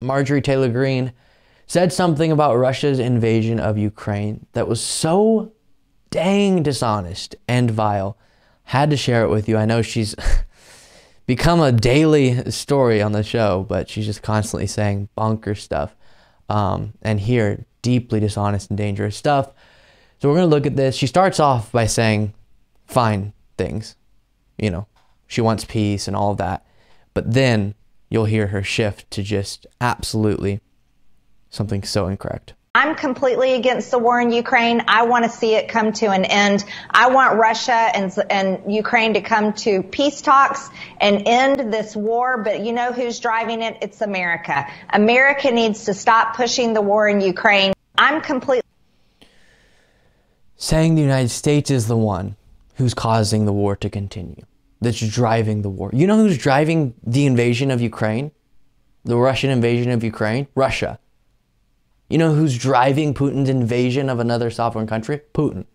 Marjorie Taylor Greene said something about Russia's invasion of Ukraine that was so dang dishonest and vile. Had to share it with you. I know she's become a daily story on the show, but she's just constantly saying bonkers stuff. And here, deeply dishonest and dangerous stuff. So we're going to look at this. She starts off by saying fine things. You know, she wants peace and all of that. But then you'll hear her shift to just absolutely something so incorrect. I'm completely against the war in Ukraine. I want to see it come to an end. I want Russia and Ukraine to come to peace talks and end this war. But you know who's driving it? It's America. America needs to stop pushing the war in Ukraine. I'm completely saying the United States is the one who's causing the war to continue, that's driving the war. You know who's driving the invasion of Ukraine? The Russian invasion of Ukraine? Russia. You know who's driving Putin's invasion of another sovereign country? Putin.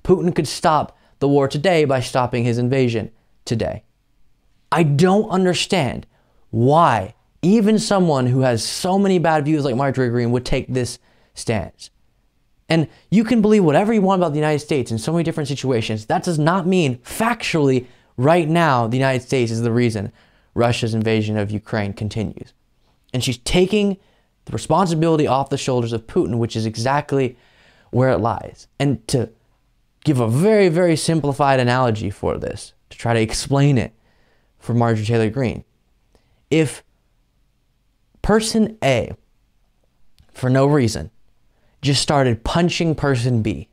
Putin could stop the war today by stopping his invasion today. I don't understand why even someone who has so many bad views like Marjorie Greene would take this stance. And you can believe whatever you want about the United States in so many different situations. That does not mean factually right now the United States is the reason Russia's invasion of Ukraine continues. And she's taking the responsibility off the shoulders of Putin, which is exactly where it lies. And to give a very, very simplified analogy for this, to try to explain it for Marjorie Taylor Greene, if person A, for no reason, just started punching person B,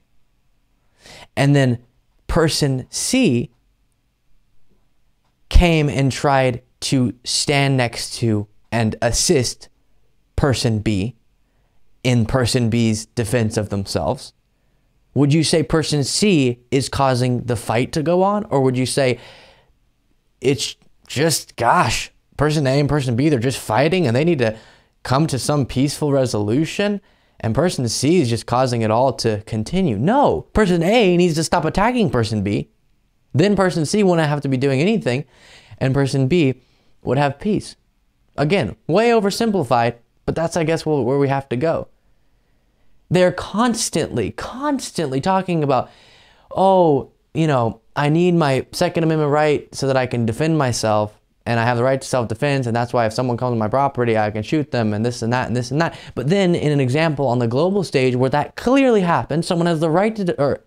and then person C came and tried to stand next to and assist person B in person B's defense of themselves, would you say person C is causing the fight to go on? Or would you say it's just, gosh, person A and person B, they're just fighting and they need to come to some peaceful resolution, and person C is just causing it all to continue? No, person A needs to stop attacking person B. Then person C wouldn't have to be doing anything, and person B would have peace. Again, way oversimplified, but that's, I guess, where we have to go. They're constantly talking about, oh, you know, I need my Second Amendment right so that I can defend myself, and I have the right to self-defense, and that's why if someone comes on my property, I can shoot them, and this and that and this and that. But then in an example on the global stage where that clearly happens, someone has the right to, or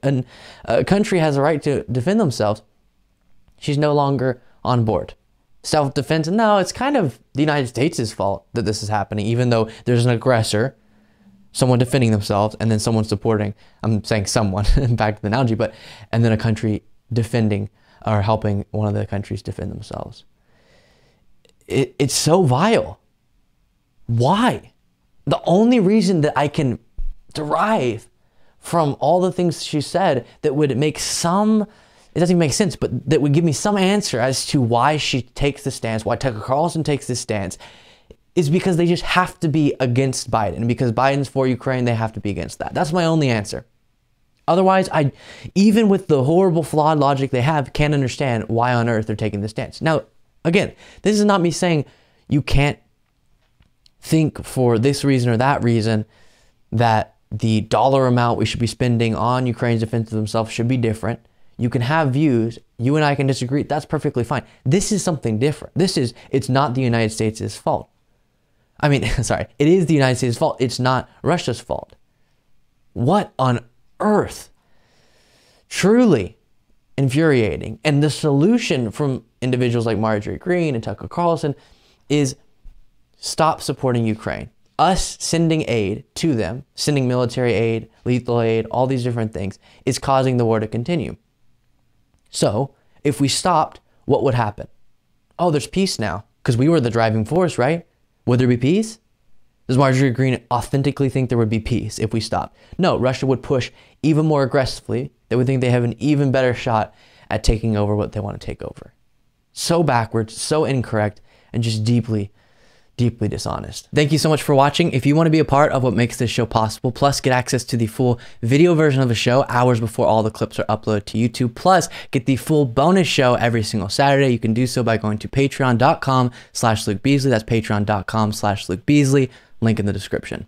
a country has the right to defend themselves, she's no longer on board. Self-defense, no, it's kind of the United States' fault that this is happening, even though there's an aggressor, someone defending themselves, and then someone supporting, I'm saying someone, back to the analogy, but, and then a country defending or helping one of the countries defend themselves. It's so vile. Why? The only reason that I can derive from all the things she said that would make some, it doesn't even make sense, but that would give me some answer as to why she takes this stance, why Tucker Carlson takes this stance, is because they just have to be against Biden. And because Biden's for Ukraine, they have to be against that. That's my only answer. Otherwise, even with the horrible, flawed logic they have, can't understand why on earth they're taking this stance. Now, again, this is not me saying you can't think for this reason or that reason that the dollar amount we should be spending on Ukraine's defense of themselves should be different. You can have views. You and I can disagree. That's perfectly fine. This is something different. It's not the United States' fault. I mean, sorry, it is the United States' fault. It's not Russia's fault. What on earth? Truly infuriating. And the solution from individuals like Marjorie Greene and Tucker Carlson is stop supporting Ukraine. Us sending aid to them, sending military aid, lethal aid, all these different things, is causing the war to continue. So if we stopped, what would happen? Oh, there's peace now, because we were the driving force, right? Would there be peace? Does Marjorie Greene authentically think there would be peace if we stopped? No, Russia would push even more aggressively. They would think they have an even better shot at taking over what they want to take over. So backwards, so incorrect, and just deeply deeply dishonest. Thank you so much for watching. If you want to be a part of what makes this show possible, plus get access to the full video version of the show hours before all the clips are uploaded to YouTube, plus get the full bonus show every single Saturday, you can do so by going to patreon.com/Luke Beasley. That's patreon.com/Luke Beasley. Link in the description.